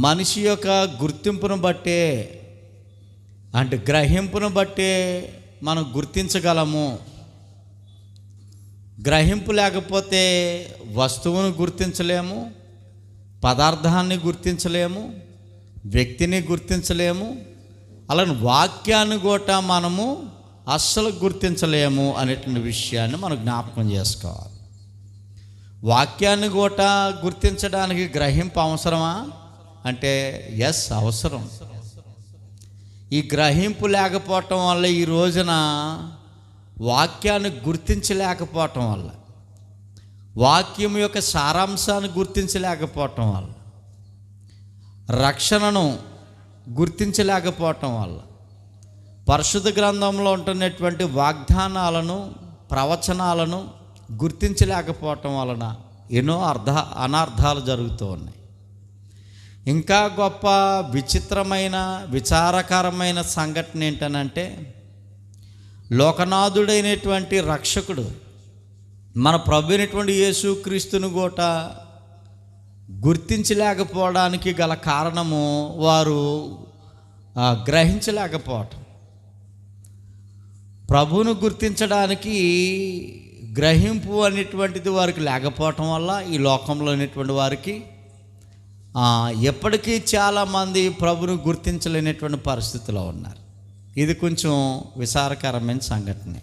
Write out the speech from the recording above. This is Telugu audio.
మనిషి యొక్క గుర్తింపును బట్టే, అంటే గ్రహింపును బట్టే మనం గుర్తించగలము. గ్రహింపు లేకపోతే వస్తువును గుర్తించలేము, పదార్థాన్ని గుర్తించలేము, వ్యక్తిని గుర్తించలేము, అలాగే వాక్యాన్ని కూడా మనము అస్సలు గుర్తించలేము అనేటువంటి విషయాన్ని మనం జ్ఞాపకం చేసుకోవాలి. వాక్యాన్ని కూడా గుర్తించడానికి గ్రహింపు అవసరమా అంటే ఎస్, అవసరం. ఈ గ్రహింపు లేకపోవటం వల్ల ఈ రోజున వాక్యాన్ని గుర్తించలేకపోవటం వల్ల, వాక్యం యొక్క సారాంశాన్ని గుర్తించలేకపోవటం వల్ల, రక్షణను గుర్తించలేకపోవటం వల్ల, పరిశుద్ధ గ్రంథంలో ఉంటున్నటువంటి వాగ్దానాలను, ప్రవచనాలను గుర్తించలేకపోవటం వలన ఎన్నో అనార్థాలు జరుగుతూ ఉన్నాయి. ఇంకా గొప్ప విచిత్రమైన విచారకరమైన సంఘటన ఏంటనంటే, లోకనాథుడైనటువంటి రక్షకుడు మన ప్రభు అయినటువంటి యేసుక్రీస్తును కూడా గుర్తించలేకపోవడానికి గల కారణము వారు గ్రహించలేకపోవటం. ప్రభువును గుర్తించడానికి గ్రహింపు అనేటువంటిది వారికి లేకపోవటం వల్ల ఈ లోకంలో ఉన్నటువంటి వారికి ఎప్పటికీ చాలామంది ప్రభువును గుర్తించలేనటువంటి పరిస్థితిలో ఉన్నారు. ఇది కొంచెం విచారకరమైన సంఘటనే.